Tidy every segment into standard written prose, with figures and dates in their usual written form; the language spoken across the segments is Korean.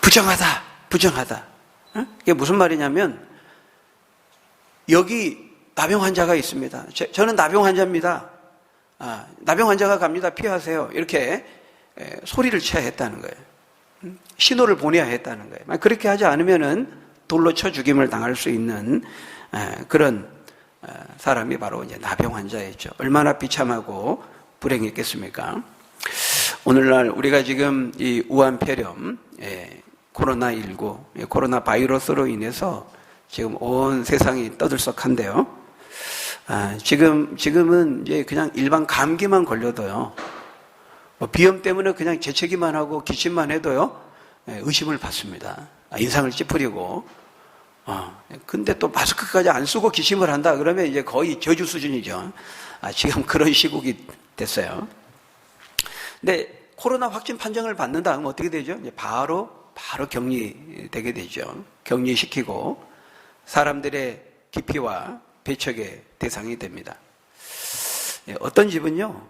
부정하다, 부정하다. 이게 무슨 말이냐면, 여기 나병 환자가 있습니다. 저는 나병 환자입니다. 나병 환자가 갑니다. 피하세요. 이렇게 소리를 쳐야 했다는 거예요. 신호를 보내야 했다는 거예요. 그렇게 하지 않으면은 돌로 쳐 죽임을 당할 수 있는 그런 사람이 바로 이제 나병 환자였죠. 얼마나 비참하고 불행했겠습니까? 오늘날 우리가 지금 이 우한폐렴, 코로나19, 코로나 바이러스로 인해서 지금 온 세상이 떠들썩한데요. 지금은 이제 그냥 일반 감기만 걸려도요, 비염 때문에 그냥 재채기만 하고 기침만 해도요, 의심을 받습니다. 인상을 찌푸리고, 근데 또 마스크까지 안 쓰고 기침을 한다 그러면 이제 거의 저주 수준이죠. 지금 그런 시국이 됐어요. 근데 코로나 확진 판정을 받는다 하면 어떻게 되죠? 이제 바로 격리되게 되죠. 격리시키고 사람들의 기피와 배척의 대상이 됩니다. 어떤 집은요,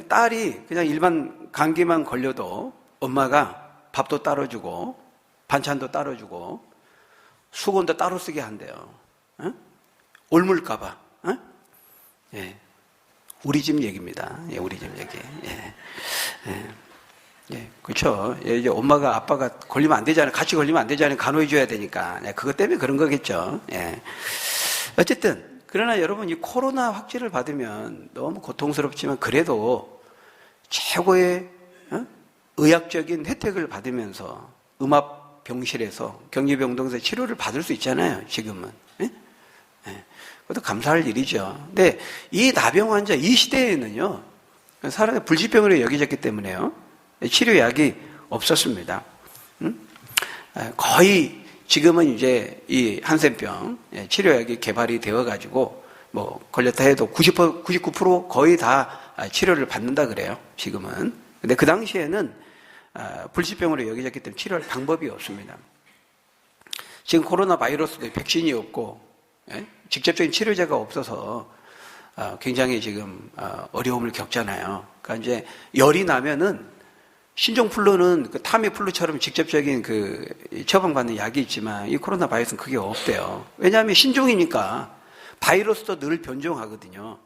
딸이 그냥 일반 감기만 걸려도 엄마가 밥도 따로 주고 반찬도 따로 주고 수건도 따로 쓰게 한대요. 옮을까봐. 우리 집 얘기입니다. 우리 집 얘기. 그렇죠. 이제 엄마가 아빠가 걸리면 안 되잖아요. 같이 걸리면 안 되잖아요. 간호해줘야 되니까. 그것 때문에 그런 거겠죠. 어쨌든 그러나 여러분, 이 코로나 확진을 받으면 너무 고통스럽지만 그래도 최고의 의학적인 혜택을 받으면서 음압병실에서 격리병동에서 치료를 받을 수 있잖아요. 지금은. 그것도 감사할 일이죠. 근데 이 나병 환자, 이 시대에는요, 사람의 불치병으로 여겨졌기 때문에요, 치료약이 없었습니다. 거의 지금은 이제 이 한센병 치료약이 개발이 되어가지고 뭐 걸렸다 해도 99% 거의 다 치료를 받는다 그래요. 지금은. 근데 그 당시에는 불치병으로 여겨졌기 때문에 치료할 방법이 없습니다. 지금 코로나 바이러스도 백신이 없고 직접적인 치료제가 없어서 굉장히 지금 어려움을 겪잖아요. 그러니까 이제 열이 나면은 신종플루는 그 타미플루처럼 직접적인 그 처방받는 약이 있지만 이 코로나 바이러스는 그게 없대요. 왜냐하면 신종이니까 바이러스도 늘 변종하거든요.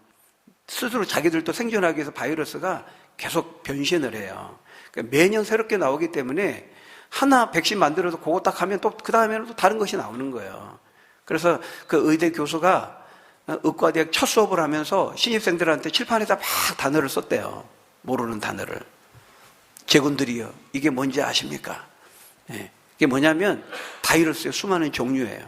스스로 자기들도 생존하기 위해서 바이러스가 계속 변신을 해요. 그러니까 매년 새롭게 나오기 때문에 하나 백신 만들어서 그거 딱 하면 또 그 다음에는 또 다른 것이 나오는 거예요. 그래서 그 의대 교수가 의과대학 첫 수업을 하면서 신입생들한테 칠판에다 막 단어를 썼대요. 모르는 단어를. 제군들이요, 이게 뭔지 아십니까? 이게 뭐냐면 바이러스의 수많은 종류예요.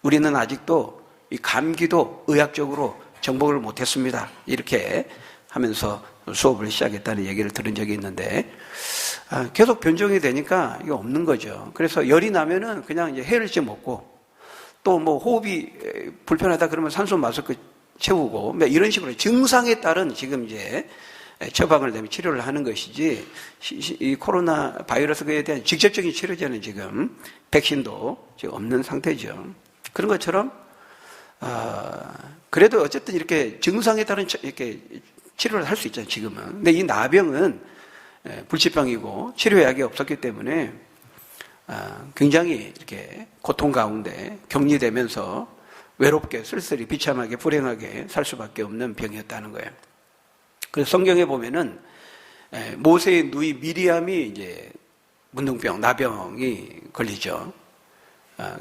우리는 아직도 이 감기도 의학적으로 정복을 못했습니다. 이렇게 하면서 수업을 시작했다는 얘기를 들은 적이 있는데, 계속 변종이 되니까 이게 없는 거죠. 그래서 열이 나면은 그냥 이제 해열제 먹고, 또 뭐 호흡이 불편하다 그러면 산소 마스크 채우고, 이런 식으로 증상에 따른 지금 이제 처방을 내면 치료를 하는 것이지, 이 코로나 바이러스에 대한 직접적인 치료제는 지금 백신도 지금 없는 상태죠. 그런 것처럼 그래도 어쨌든 이렇게 증상에 따른 이렇게 치료를 할 수 있잖아요, 지금은. 근데 이 나병은 불치병이고 치료약이 없었기 때문에 굉장히 이렇게 고통 가운데 격리되면서 외롭게 쓸쓸히 비참하게 불행하게 살 수밖에 없는 병이었다는 거예요. 그래서 성경에 보면은 모세의 누이 미리암이 이제 문둥병, 나병이 걸리죠.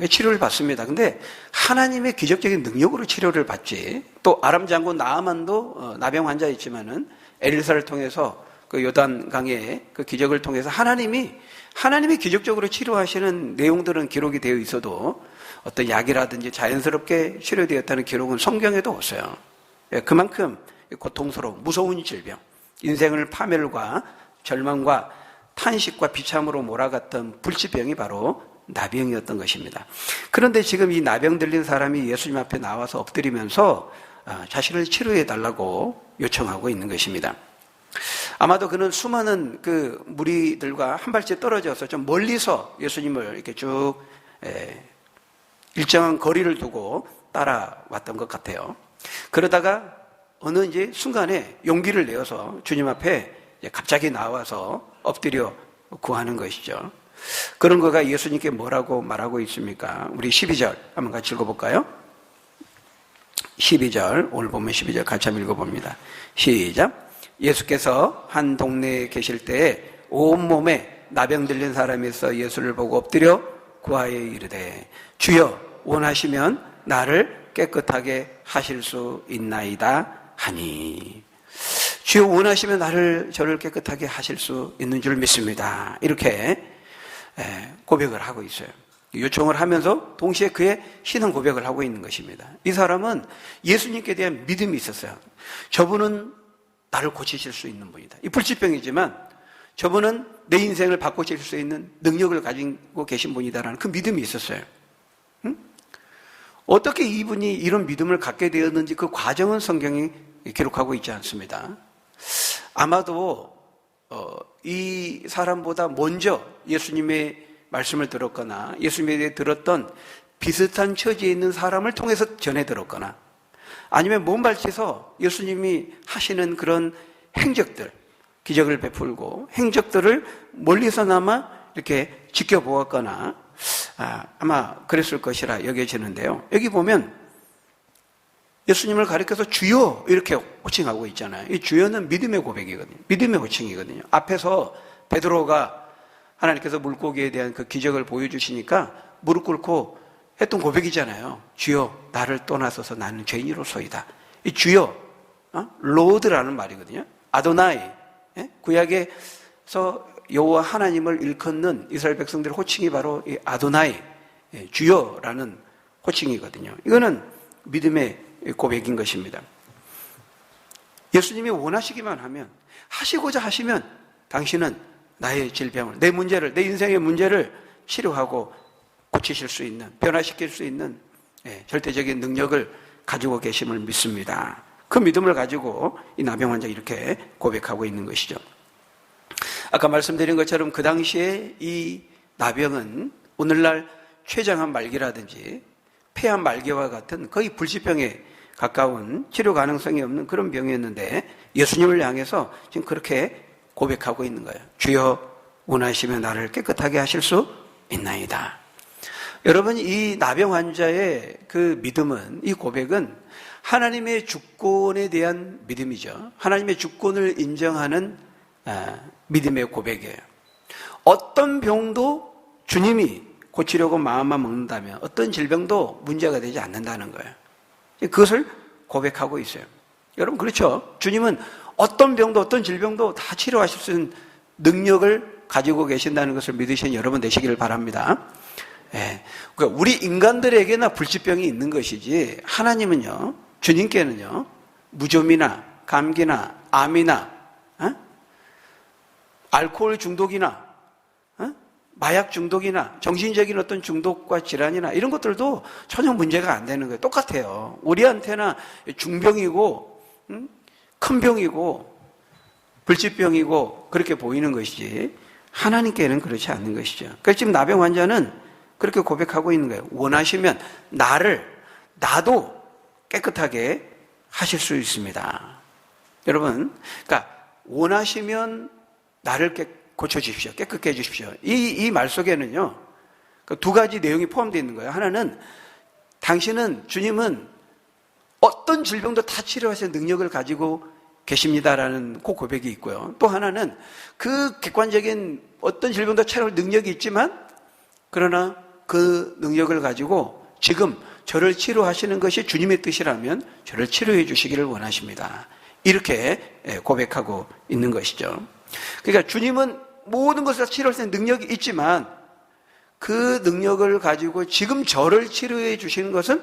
치료를 받습니다. 근데 하나님의 기적적인 능력으로 치료를 받지. 또 아람 장군 나아만도 나병 환자였지만은 엘리사를 통해서 그 요단강의 그 기적을 통해서 하나님이 기적적으로 치료하시는 내용들은 기록이 되어 있어도 어떤 약이라든지 자연스럽게 치료되었다는 기록은 성경에도 없어요. 그만큼 고통스러운 무서운 질병, 인생을 파멸과 절망과 탄식과 비참으로 몰아갔던 불치병이 바로 나병이었던 것입니다. 그런데 지금 이 나병 들린 사람이 예수님 앞에 나와서 엎드리면서 자신을 치료해 달라고 요청하고 있는 것입니다. 아마도 그는 수많은 그 무리들과 한 발짝 떨어져서 좀 멀리서 예수님을 이렇게 쭉 일정한 거리를 두고 따라왔던 것 같아요. 그러다가 어느 이제 순간에 용기를 내어서 주님 앞에 갑자기 나와서 엎드려 구하는 것이죠. 그런 거가 예수님께 뭐라고 말하고 있습니까? 우리 12절 한번 같이 읽어볼까요? 12절, 오늘 보면 12절 같이 한번 읽어봅니다. 시작. 예수께서 한 동네에 계실 때에 온몸에 나병 들린 사람이 있어 예수를 보고 엎드려 구하여 이르되 주여 원하시면 나를 깨끗하게 하실 수 있나이다 하니, 주여 원하시면 저를 깨끗하게 하실 수 있는 줄 믿습니다. 이렇게 고백을 하고 있어요. 요청을 하면서 동시에 그의 신앙 고백을 하고 있는 것입니다. 이 사람은 예수님께 대한 믿음이 있었어요. 저분은 나를 고치실 수 있는 분이다. 이 불치병이지만 저분은 내 인생을 바꿔줄 수 있는 능력을 가지고 계신 분이다라는 그 믿음이 있었어요. 응? 어떻게 이분이 이런 믿음을 갖게 되었는지 그 과정은 성경이 기록하고 있지 않습니다. 아마도 이 사람보다 먼저 예수님의 말씀을 들었거나 예수님에 대해 들었던 비슷한 처지에 있는 사람을 통해서 전해 들었거나 아니면 먼발치에서 예수님이 하시는 그런 행적들, 기적을 베풀고 행적들을 멀리서나마 이렇게 지켜보았거나 아마 그랬을 것이라 여겨지는데요. 여기 보면 예수님을 가리켜서 주여 이렇게 호칭하고 있잖아요. 이 주여는 믿음의 고백이거든요. 믿음의 호칭이거든요. 앞에서 베드로가 하나님께서 물고기에 대한 그 기적을 보여주시니까 무릎 꿇고 했던 고백이잖아요. 주여 나를 떠나서서 나는 죄인으로소이다. 이 주여, 로드라는 말이거든요. 아도나이, 구약에서 여호와 하나님을 일컫는 이스라엘 백성들의 호칭이 바로 이 아도나이, 주여라는 호칭이거든요. 이거는 믿음의 고백인 것입니다. 예수님이 원하시기만 하면, 하시고자 하시면 당신은 나의 질병을, 내 문제를, 내 인생의 문제를 치료하고 고치실 수 있는, 변화시킬 수 있는 절대적인 능력을 가지고 계심을 믿습니다. 그 믿음을 가지고 이 나병 환자가 이렇게 고백하고 있는 것이죠. 아까 말씀드린 것처럼 그 당시에 이 나병은 오늘날 췌장암 말기라든지 폐암 말기와 같은 거의 불치병에 가까운 치료 가능성이 없는 그런 병이었는데 예수님을 향해서 지금 그렇게 고백하고 있는 거예요. 주여 원하시면 나를 깨끗하게 하실 수 있나이다. 여러분, 이 나병 환자의 그 믿음은, 이 고백은 하나님의 주권에 대한 믿음이죠. 하나님의 주권을 인정하는 믿음의 고백이에요. 어떤 병도 주님이 고치려고 마음만 먹는다면 어떤 질병도 문제가 되지 않는다는 거예요. 그것을 고백하고 있어요. 여러분, 그렇죠? 주님은 어떤 병도 어떤 질병도 다 치료하실 수 있는 능력을 가지고 계신다는 것을 믿으시는 여러분 되시기를 바랍니다. 그러니까 우리 인간들에게나 불치병이 있는 것이지 하나님은요, 주님께는요, 무좀이나 감기나 암이나 알코올 중독이나 마약 중독이나 정신적인 어떤 중독과 질환이나 이런 것들도 전혀 문제가 안 되는 거예요. 똑같아요. 우리한테나 중병이고 큰 병이고 불치병이고 그렇게 보이는 것이지 하나님께는 그렇지 않는 것이죠. 그래서 지금 나병 환자는 그렇게 고백하고 있는 거예요. 원하시면 나도 깨끗하게 하실 수 있습니다. 여러분, 그러니까 원하시면 나를 고쳐주십시오. 깨끗게 해주십시오. 이 말 속에는요, 두 가지 내용이 포함되어 있는 거예요. 하나는 주님은 어떤 질병도 다 치료하실 능력을 가지고 계십니다라는 그 고백이 있고요. 또 하나는 그 객관적인 어떤 질병도 치료할 능력이 있지만 그러나 그 능력을 가지고 지금 저를 치료하시는 것이 주님의 뜻이라면 저를 치료해 주시기를 원하십니다. 이렇게 고백하고 있는 것이죠. 그러니까 주님은 모든 것을 치료할 수 있는 능력이 있지만 그 능력을 가지고 지금 저를 치료해 주시는 것은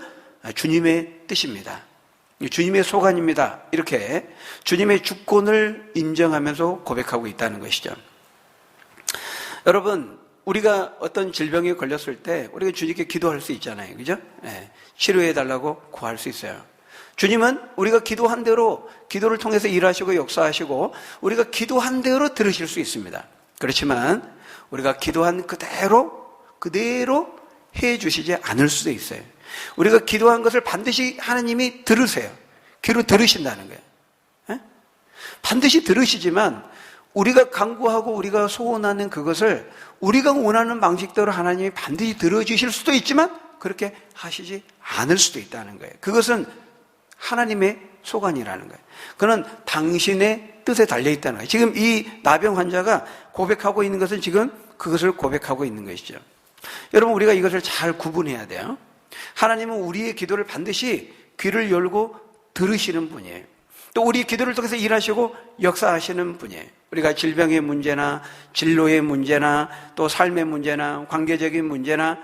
주님의 뜻입니다. 주님의 소관입니다. 이렇게 주님의 주권을 인정하면서 고백하고 있다는 것이죠. 여러분, 우리가 어떤 질병에 걸렸을 때 우리가 주님께 기도할 수 있잖아요. 그죠? 치료해 달라고 구할 수 있어요. 주님은 우리가 기도한 대로 기도를 통해서 일하시고 역사하시고 우리가 기도한 대로 들으실 수 있습니다. 그렇지만 우리가 기도한 그대로 해 주시지 않을 수도 있어요. 우리가 기도한 것을 반드시 하나님이 들으세요. 귀로 들으신다는 거예요. 반드시 들으시지만 우리가 간구하고 우리가 소원하는 그것을 우리가 원하는 방식대로 하나님이 반드시 들어주실 수도 있지만 그렇게 하시지 않을 수도 있다는 거예요. 그것은 하나님의 소관이라는 거예요. 그는 당신의 뜻에 달려있다는 거예요. 지금 이 나병 환자가 고백하고 있는 것은 지금 그것을 고백하고 있는 것이죠. 여러분, 우리가 이것을 잘 구분해야 돼요. 하나님은 우리의 기도를 반드시 귀를 열고 들으시는 분이에요. 또 우리 기도를 통해서 일하시고 역사하시는 분이에요. 우리가 질병의 문제나 진로의 문제나 또 삶의 문제나 관계적인 문제나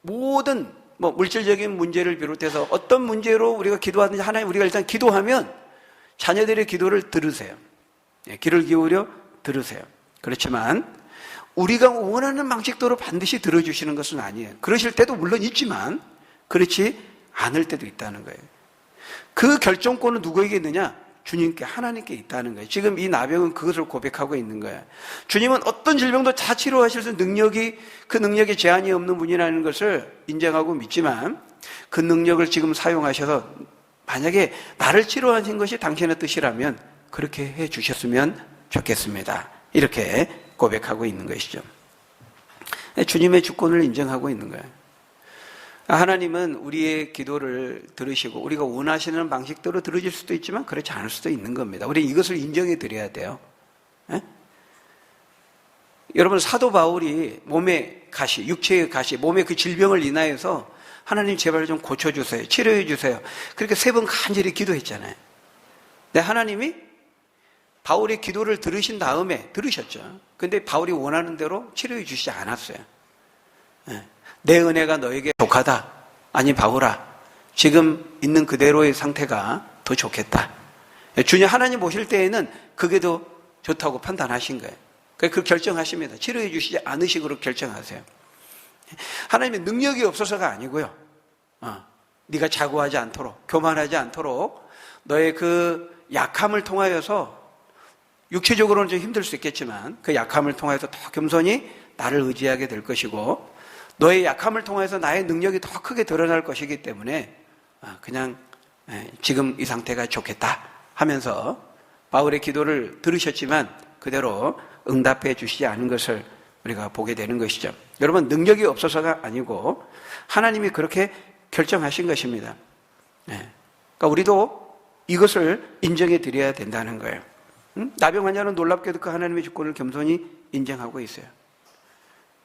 모든 물질적인 문제를 비롯해서 어떤 문제로 우리가 기도하든지 하나님 우리가 일단 기도하면 자녀들의 기도를 들으세요. 귀를 기울여 들으세요. 그렇지만 우리가 원하는 방식대로 반드시 들어주시는 것은 아니에요. 그러실 때도 물론 있지만 그렇지 않을 때도 있다는 거예요. 그 결정권은 누구에게 있느냐? 주님께, 하나님께 있다는 거예요. 지금 이 나병은 그것을 고백하고 있는 거예요. 주님은 어떤 질병도 다 치료하실 수 있는 그 능력에 제한이 없는 분이라는 것을 인정하고 믿지만 그 능력을 지금 사용하셔서 만약에 나를 치료하신 것이 당신의 뜻이라면 그렇게 해 주셨으면 좋겠습니다. 이렇게 고백하고 있는 것이죠. 주님의 주권을 인정하고 있는 거예요. 하나님은 우리의 기도를 들으시고 우리가 원하시는 방식대로 들으실 수도 있지만 그렇지 않을 수도 있는 겁니다. 우리 이것을 인정해 드려야 돼요. 여러분, 사도 바울이 몸의 가시, 육체의 가시, 몸의 그 질병을 인하여서 하나님 제발 좀 고쳐주세요, 치료해 주세요, 그렇게 3번 간절히 기도했잖아요. 근데 하나님이 바울의 기도를 들으신 다음에 들으셨죠. 근데 바울이 원하는 대로 치료해 주시지 않았어요. 내 은혜가 너에게 족하다. 아니 바울아, 지금 있는 그대로의 상태가 더 좋겠다. 주님 하나님 보실 때에는 그게 더 좋다고 판단하신 거예요. 그 결정하십니다. 치료해 주시지 않으시도록 결정하세요. 하나님의 능력이 없어서가 아니고요. 네가 자고하지 않도록, 교만하지 않도록 너의 그 약함을 통하여서 육체적으로는 좀 힘들 수 있겠지만 그 약함을 통해서 더 겸손히 나를 의지하게 될 것이고 너의 약함을 통해서 나의 능력이 더 크게 드러날 것이기 때문에 그냥 지금 이 상태가 좋겠다 하면서 바울의 기도를 들으셨지만 그대로 응답해 주시지 않은 것을 우리가 보게 되는 것이죠. 여러분, 능력이 없어서가 아니고 하나님이 그렇게 결정하신 것입니다. 그러니까 우리도 이것을 인정해 드려야 된다는 거예요. 나병 환자는 놀랍게도 그 하나님의 주권을 겸손히 인정하고 있어요.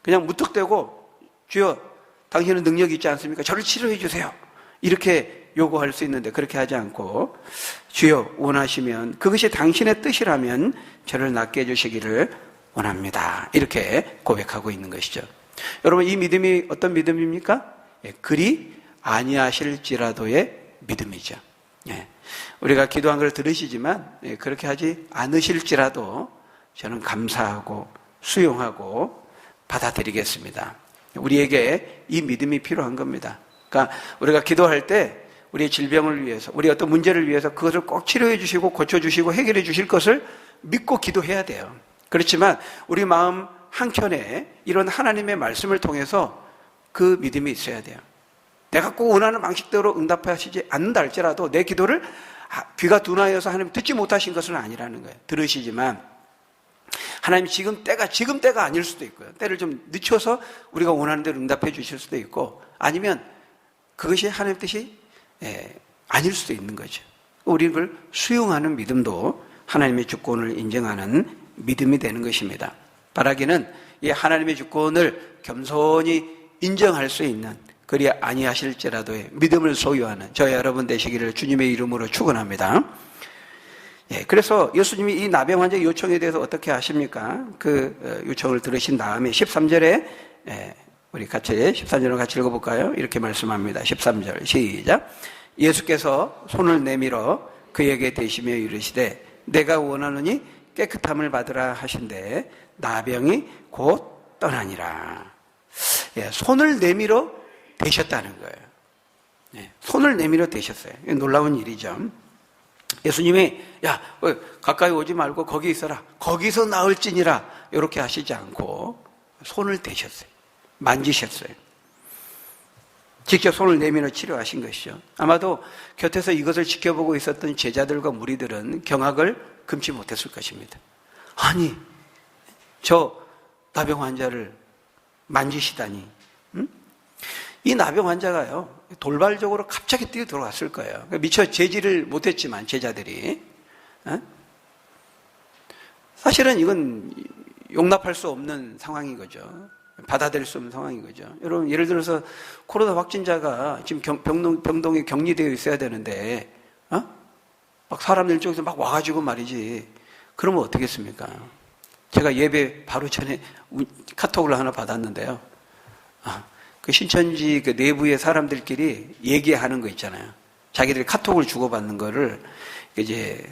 그냥 무턱대고 주여, 당신은 능력이 있지 않습니까? 저를 치료해 주세요, 이렇게 요구할 수 있는데 그렇게 하지 않고 주여, 원하시면 그것이 당신의 뜻이라면 저를 낫게 해주시기를 원합니다, 이렇게 고백하고 있는 것이죠. 여러분, 이 믿음이 어떤 믿음입니까? 그리 아니하실지라도의 믿음이죠. 우리가 기도한 걸 들으시지만 그렇게 하지 않으실지라도 저는 감사하고 수용하고 받아들이겠습니다. 우리에게 이 믿음이 필요한 겁니다. 그러니까 우리가 기도할 때 우리의 질병을 위해서, 우리 어떤 문제를 위해서 그것을 꼭 치료해 주시고 고쳐주시고 해결해 주실 것을 믿고 기도해야 돼요. 그렇지만 우리 마음 한켠에 이런 하나님의 말씀을 통해서 그 믿음이 있어야 돼요. 내가 꼭 원하는 방식대로 응답하시지 않는다 할지라도 내 기도를 귀가 둔하여서 하나님 듣지 못하신 것은 아니라는 거예요. 들으시지만 하나님 지금 때가 아닐 수도 있고요. 때를 좀 늦춰서 우리가 원하는 대로 응답해 주실 수도 있고, 아니면 그것이 하나님 뜻이 아닐 수도 있는 거죠. 우리는 그걸 수용하는 믿음도 하나님의 주권을 인정하는 믿음이 되는 것입니다. 바라기는 이 하나님의 주권을 겸손히 인정할 수 있는, 그리 아니하실지라도의 믿음을 소유하는 저희 여러분 되시기를 주님의 이름으로 축원합니다. 그래서 예수님이 이 나병 환자의 요청에 대해서 어떻게 하십니까? 그 요청을 들으신 다음에 13절에 우리 같이 13절을 같이 읽어볼까요? 이렇게 말씀합니다. 13절 시작. 예수께서 손을 내밀어 그에게 대시며 이르시되 내가 원하노니 깨끗함을 받으라 하신대 나병이 곧 떠나니라. 손을 내밀어 대셨다는 거예요. 손을 내밀어 대셨어요. 놀라운 일이죠. 예수님이 야, 가까이 오지 말고 거기 있어라, 거기서 나을지니라, 이렇게 하시지 않고 손을 대셨어요. 만지셨어요. 직접 손을 내밀어 치료하신 것이죠. 아마도 곁에서 이것을 지켜보고 있었던 제자들과 무리들은 경악을 금치 못했을 것입니다. 아니, 저 나병 환자를 만지시다니. 응? 이 나병 환자가요, 돌발적으로 갑자기 뛰어 들어갔을 거예요. 미처 제지를 못했지만, 제자들이. 사실은 이건 용납할 수 없는 상황인 거죠. 받아들일 수 없는 상황인 거죠. 여러분, 예를 들어서 코로나 확진자가 지금 병동에 격리되어 있어야 되는데, 막 사람들 쪽에서 막 와가지고 말이지. 그러면 어떻겠습니까? 제가 예배 바로 전에 카톡을 하나 받았는데요. 그 신천지 그 내부의 사람들끼리 얘기하는 거 있잖아요. 자기들이 카톡을 주고받는 거를 이제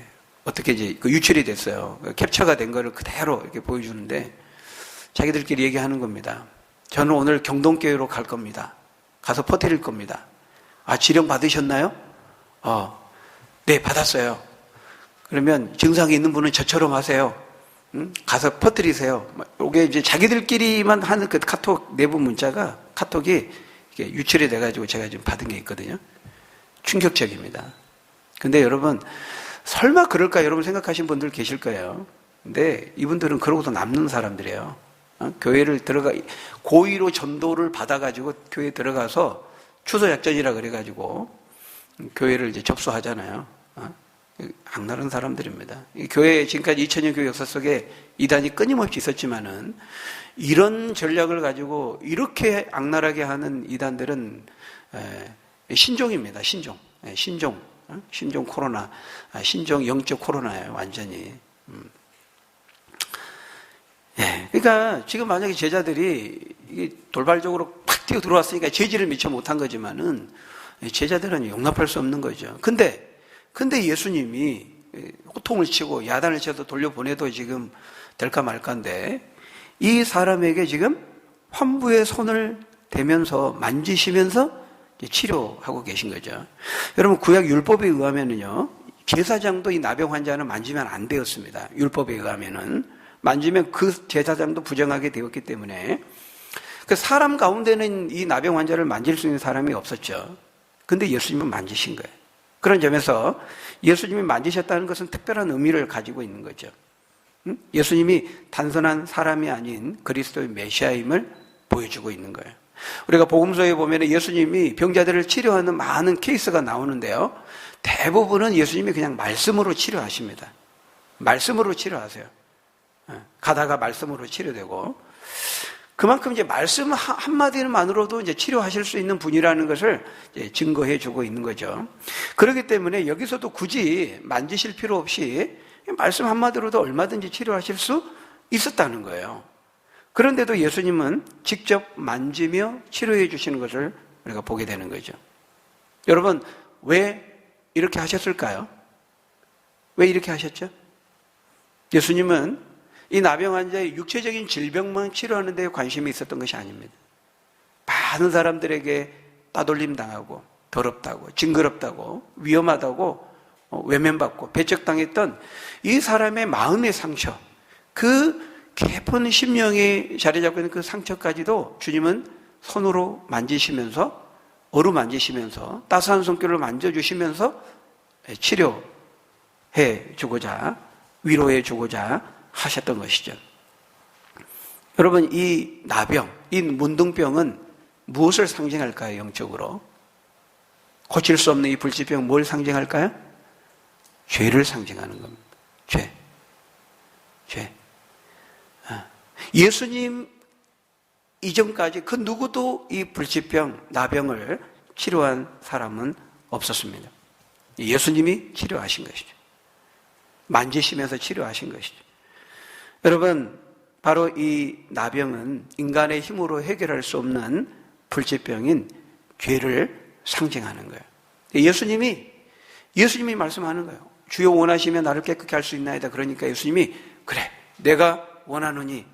어떻게 이제 그 유출이 됐어요. 캡처가 된 거를 그대로 이렇게 보여주는데 자기들끼리 얘기하는 겁니다. 저는 오늘 경동교회로 갈 겁니다. 가서 퍼뜨릴 겁니다. 지령 받으셨나요? 네, 받았어요. 그러면 증상이 있는 분은 저처럼 하세요. 가서 퍼뜨리세요. 이게 이제 자기들끼리만 하는 그 카톡 내부 문자가 카톡이 유출이 돼가지고 제가 지금 받은 게 있거든요. 충격적입니다. 근데 여러분, 설마 그럴까 여러분 생각하신 분들 계실 거예요. 근데 이분들은 그러고도 남는 사람들이에요. 교회를 고의로 전도를 받아가지고 교회에 들어가서 추소작전이라 그래가지고 교회를 이제 접수하잖아요. 악랄한 사람들입니다. 교회, 지금까지 2000년 교회 역사 속에 이단이 끊임없이 있었지만은 이런 전략을 가지고 이렇게 악랄하게 하는 이단들은 신종입니다. 신종 코로나, 신종 영적 코로나예요. 완전히. 그러니까 지금 만약에 제자들이 이게 돌발적으로 팍 뛰어 들어왔으니까 제지를 미처 못한 거지만은 제자들은 용납할 수 없는 거죠. 근데 예수님이 호통을 치고 야단을 쳐서 돌려보내도 지금 될까 말까인데 이 사람에게 지금 환부의 손을 대면서 만지시면서 치료하고 계신 거죠. 여러분, 구약 율법에 의하면은요, 제사장도 이 나병 환자는 만지면 안 되었습니다. 율법에 의하면은. 만지면 그 제사장도 부정하게 되었기 때문에 그 사람 가운데는 이 나병 환자를 만질 수 있는 사람이 없었죠. 근데 예수님은 만지신 거예요. 그런 점에서 예수님이 만지셨다는 것은 특별한 의미를 가지고 있는 거죠. 예수님이 단순한 사람이 아닌 그리스도의 메시아임을 보여주고 있는 거예요. 우리가 복음서에 보면 예수님이 병자들을 치료하는 많은 케이스가 나오는데요. 대부분은 예수님이 그냥 말씀으로 치료하십니다. 말씀으로 치료하세요. 가다가 말씀으로 치료되고, 그만큼 이제 말씀 한마디만으로도 이제 치료하실 수 있는 분이라는 것을 이제 증거해 주고 있는 거죠. 그렇기 때문에 여기서도 굳이 만지실 필요 없이 말씀 한마디로도 얼마든지 치료하실 수 있었다는 거예요. 그런데도 예수님은 직접 만지며 치료해 주시는 것을 우리가 보게 되는 거죠. 여러분, 왜 이렇게 하셨을까요? 왜 이렇게 하셨죠? 예수님은 이 나병 환자의 육체적인 질병만 치료하는 데 관심이 있었던 것이 아닙니다. 많은 사람들에게 따돌림 당하고 더럽다고 징그럽다고 위험하다고 외면받고 배척당했던 이 사람의 마음의 상처, 그 깊은 심령이 자리 잡고 있는 그 상처까지도 주님은 손으로 만지시면서, 어루만지시면서 따스한 손길로 만져주시면서 치료해 주고자, 위로해 주고자 하셨던 것이죠. 여러분, 이 나병, 이 문둥병은 무엇을 상징할까요? 영적으로 고칠 수 없는 이 불치병 뭘 상징할까요? 죄를 상징하는 겁니다. 죄. 예수님 이전까지 그 누구도 이 불치병, 나병을 치료한 사람은 없었습니다. 예수님이 치료하신 것이죠. 만지시면서 치료하신 것이죠. 여러분, 바로 이 나병은 인간의 힘으로 해결할 수 없는 불치병인 죄를 상징하는 거예요. 예수님이 말씀하는 거예요. 주여 원하시면 나를 깨끗게 할 수 있나이다. 그러니까 예수님이 그래, 내가 원하노니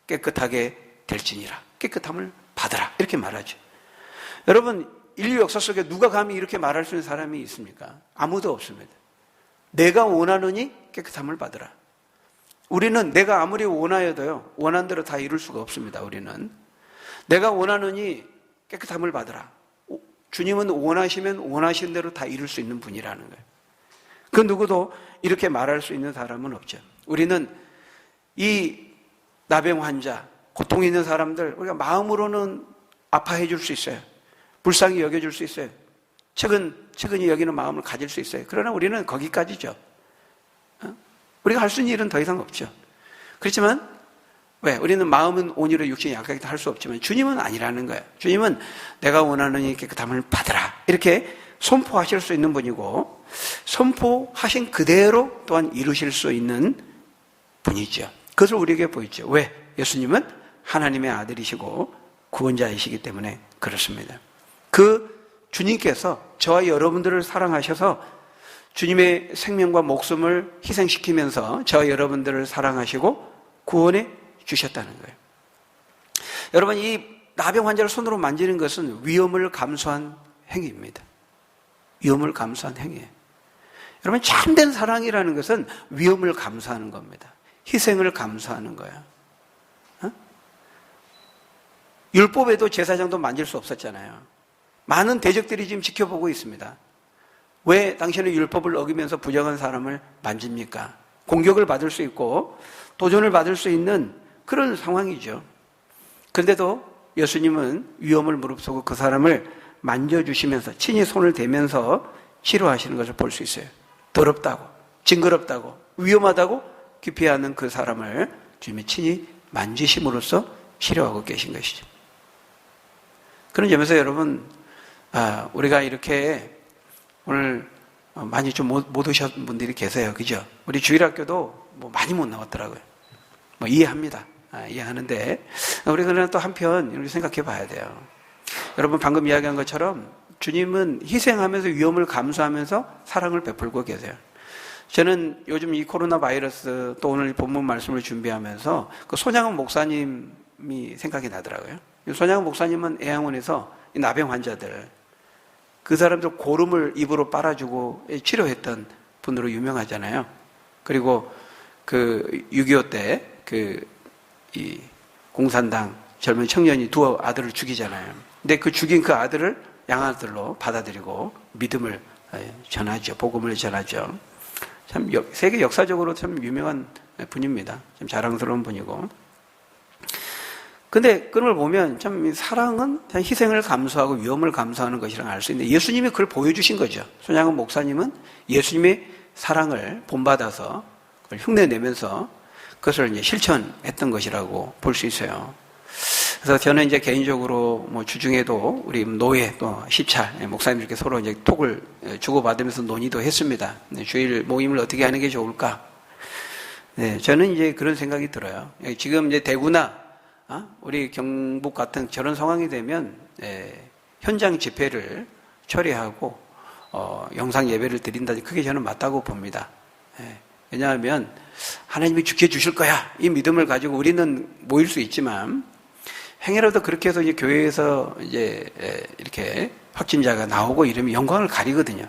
깨끗하게 될지니라. 깨끗함을 받으라. 이렇게 말하죠. 여러분, 인류 역사 속에 누가 감히 이렇게 말할 수 있는 사람이 있습니까? 아무도 없습니다. 내가 원하노니 깨끗함을 받으라. 우리는 내가 아무리 원하여도요, 원한 대로 다 이룰 수가 없습니다. 우리는 내가 원하노니 깨끗함을 받으라. 주님은 원하시면 원하신 대로 다 이룰 수 있는 분이라는 거예요. 그 누구도 이렇게 말할 수 있는 사람은 없죠. 우리는 이 나병 환자, 고통 있는 사람들 우리가 마음으로는 아파해 줄 수 있어요. 불쌍히 여겨줄 수 있어요. 측은히 여기는 마음을 가질 수 있어요. 그러나 우리는 거기까지죠. 우리가 할 수 있는 일은 더 이상 없죠. 그렇지만 왜? 우리는 마음은 온유로 육신이 약하게 할 수 없지만 주님은 아니라는 거예요. 주님은 내가 원하는 이 깨끗함을 받으라 이렇게 선포하실 수 있는 분이고 선포하신 그대로 또한 이루실 수 있는 분이죠. 그것을 우리에게 보이죠. 왜? 예수님은 하나님의 아들이시고 구원자이시기 때문에 그렇습니다. 그 주님께서 저와 여러분들을 사랑하셔서 주님의 생명과 목숨을 희생시키면서 저와 여러분들을 사랑하시고 구원해 주셨다는 거예요. 여러분, 이 나병 환자를 손으로 만지는 것은 위험을 감수한 행위입니다. 위험을 감수한 행위예요. 여러분, 참된 사랑이라는 것은 위험을 감수하는 겁니다. 희생을 감수하는 거예요. 율법에도 제사장도 만질 수 없었잖아요. 많은 대적들이 지금 지켜보고 있습니다. 왜 당신은 율법을 어기면서 부정한 사람을 만집니까? 공격을 받을 수 있고 도전을 받을 수 있는 그런 상황이죠. 그런데도 예수님은 위험을 무릅쓰고 그 사람을 만져주시면서 친히 손을 대면서 치료하시는 것을 볼 수 있어요. 더럽다고, 징그럽다고, 위험하다고 기피하는 그 사람을 주님이 친히 만지심으로써 치료하고 계신 것이죠. 그런 점에서 여러분, 우리가 이렇게 오늘 많이 좀 못 오신 분들이 계세요. 그죠? 우리 주일학교도 뭐 많이 못 나왔더라고요. 뭐 이해합니다. 이해하는데, 우리가 그러나 또 한편 이렇게 생각해 봐야 돼요. 여러분, 방금 이야기한 것처럼 주님은 희생하면서 위험을 감수하면서 사랑을 베풀고 계세요. 저는 요즘 이 코로나 바이러스 또 오늘 본문 말씀을 준비하면서 그 손양은 목사님이 생각이 나더라고요. 손양은 목사님은 애양원에서 나병 환자들, 그 사람들 고름을 입으로 빨아주고 치료했던 분으로 유명하잖아요. 그리고 그 6.25 때 이 공산당 젊은 청년이 두 아들을 죽이잖아요. 근데 그 죽인 그 아들을 양아들로 받아들이고 믿음을 전하죠. 복음을 전하죠. 참 세계 역사적으로 참 유명한 분입니다. 참 자랑스러운 분이고. 근데 그런 걸 보면 참 사랑은 희생을 감수하고 위험을 감수하는 것이라는 알 수 있는데 예수님이 그걸 보여주신 거죠. 손양은 목사님은 예수님의 사랑을 본받아서 그걸 흉내내면서 그것을 이제 실천했던 것이라고 볼 수 있어요. 그래서 저는 이제 개인적으로 뭐 주중에도 우리 노예 또 시찰 목사님들께 서로 이제 톡을 주고받으면서 논의도 했습니다. 주일 모임을 어떻게 하는 게 좋을까? 네, 저는 이제 그런 생각이 들어요. 지금 이제 대구나 우리 경북 같은 저런 상황이 되면 현장 집회를 처리하고 영상 예배를 드린다든지 그게 저는 맞다고 봅니다. 왜냐하면 하나님이 지켜주실 거야 이 믿음을 가지고 우리는 모일 수 있지만 행여라도 그렇게 해서 이제 교회에서 이제 이렇게 확진자가 나오고 이러면 영광을 가리거든요.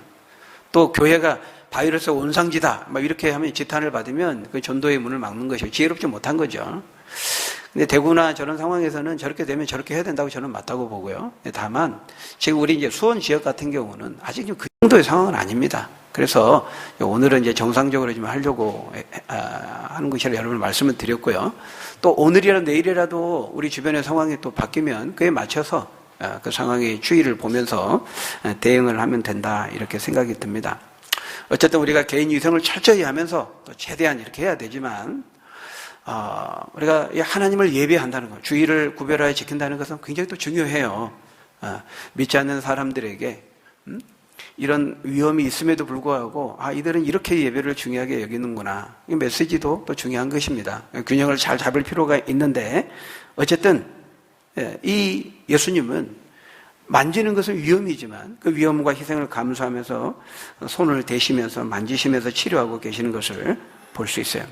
또 교회가 바이러스 온상지다 막 이렇게 하면 지탄을 받으면 그 전도의 문을 막는 것이고 지혜롭지 못한 거죠. 근데 대구나 저런 상황에서는 저렇게 되면 저렇게 해야 된다고 저는 맞다고 보고요. 다만 지금 우리 이제 수원 지역 같은 경우는 아직 그 정도의 상황은 아닙니다. 그래서 오늘은 이제 정상적으로 좀 하려고 하는 것이라 여러분 말씀을 드렸고요. 또 오늘이라 내일이라도 우리 주변의 상황이 또 바뀌면 그에 맞춰서 그 상황의 추이를 보면서 대응을 하면 된다 이렇게 생각이 듭니다. 어쨌든 우리가 개인 위생을 철저히 하면서 또 최대한 이렇게 해야 되지만 우리가 하나님을 예배한다는 것, 주의를 구별하여 지킨다는 것은 굉장히 또 중요해요. 믿지 않는 사람들에게 이런 위험이 있음에도 불구하고 이들은 이렇게 예배를 중요하게 여기는구나. 이 메시지도 또 중요한 것입니다. 균형을 잘 잡을 필요가 있는데 어쨌든 이 예수님은 만지는 것은 위험이지만 그 위험과 희생을 감수하면서 손을 대시면서 만지시면서 치료하고 계시는 것을 볼 수 있어요.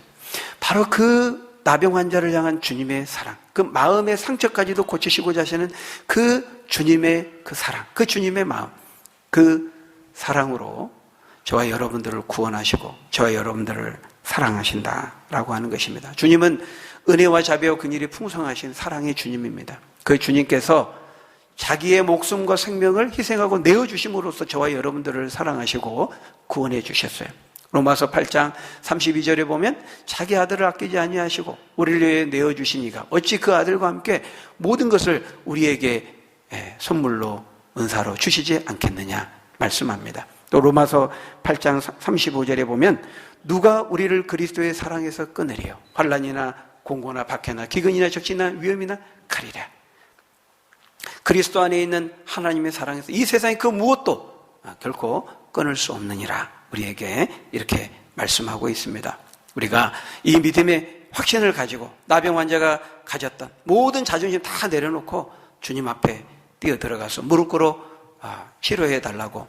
바로 그 나병 환자를 향한 주님의 사랑, 그 마음의 상처까지도 고치시고자 하시는 그 주님의 그 사랑, 그 주님의 마음, 그 사랑으로 저와 여러분들을 구원하시고 저와 여러분들을 사랑하신다라고 하는 것입니다. 주님은 은혜와 자비와 긍휼이 풍성하신 사랑의 주님입니다. 그 주님께서 자기의 목숨과 생명을 희생하고 내어주심으로써 저와 여러분들을 사랑하시고 구원해 주셨어요. 로마서 8장 32절에 보면 자기 아들을 아끼지 아니하시고 우리를 위해 내어주시니가 어찌 그 아들과 함께 모든 것을 우리에게 선물로 은사로 주시지 않겠느냐 말씀합니다. 또 로마서 8장 35절에 보면 누가 우리를 그리스도의 사랑에서 끊으리요? 환난이나 공고나 박해나 기근이나 적신이나 위험이나 칼이라. 그리스도 안에 있는 하나님의 사랑에서 이 세상의 그 무엇도 결코 끊을 수 없느니라 우리에게 이렇게 말씀하고 있습니다. 우리가 이 믿음의 확신을 가지고 나병 환자가 가졌던 모든 자존심 다 내려놓고 주님 앞에 뛰어들어가서 무릎 꿇어 치료해 달라고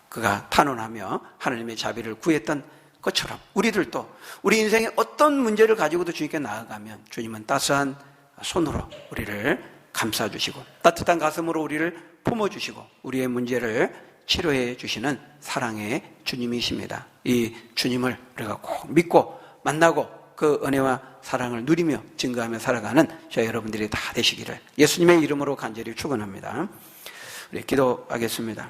그가 탄원하며 하나님의 자비를 구했던 것처럼 우리들도 우리 인생의 어떤 문제를 가지고도 주님께 나아가면 주님은 따스한 손으로 우리를 감싸주시고 따뜻한 가슴으로 우리를 품어주시고 우리의 문제를 치료해 주시는 사랑의 주님이십니다. 이 주님을 우리가 꼭 믿고 만나고 그 은혜와 사랑을 누리며 증거하며 살아가는 저희 여러분들이 다 되시기를 예수님의 이름으로 간절히 축원합니다. 우리 기도하겠습니다.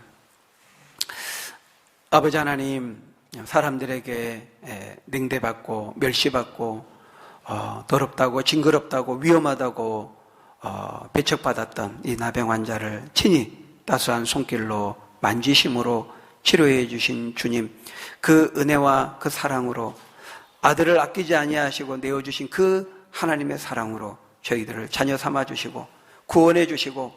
아버지 하나님, 사람들에게 냉대받고 멸시받고 더럽다고 징그럽다고 위험하다고 배척받았던 이 나병 환자를 친히 따스한 손길로 만지심으로 치료해 주신 주님, 그 은혜와 그 사랑으로 아들을 아끼지 아니하시고 내어주신 그 하나님의 사랑으로 저희들을 자녀 삼아 주시고 구원해 주시고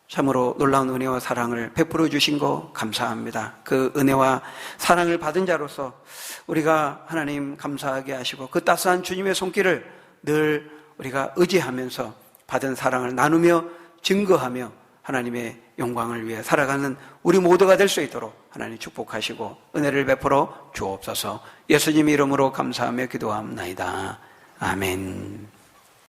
참으로 놀라운 은혜와 사랑을 베풀어 주신 거 감사합니다. 그 은혜와 사랑을 받은 자로서 우리가 하나님 감사하게 하시고 그 따스한 주님의 손길을 늘 우리가 의지하면서 받은 사랑을 나누며 증거하며 하나님의 영광을 위해 살아가는 우리 모두가 될 수 있도록 하나님 축복하시고 은혜를 베풀어 주옵소서. 예수님 이름으로 감사하며 기도합나이다. 아멘.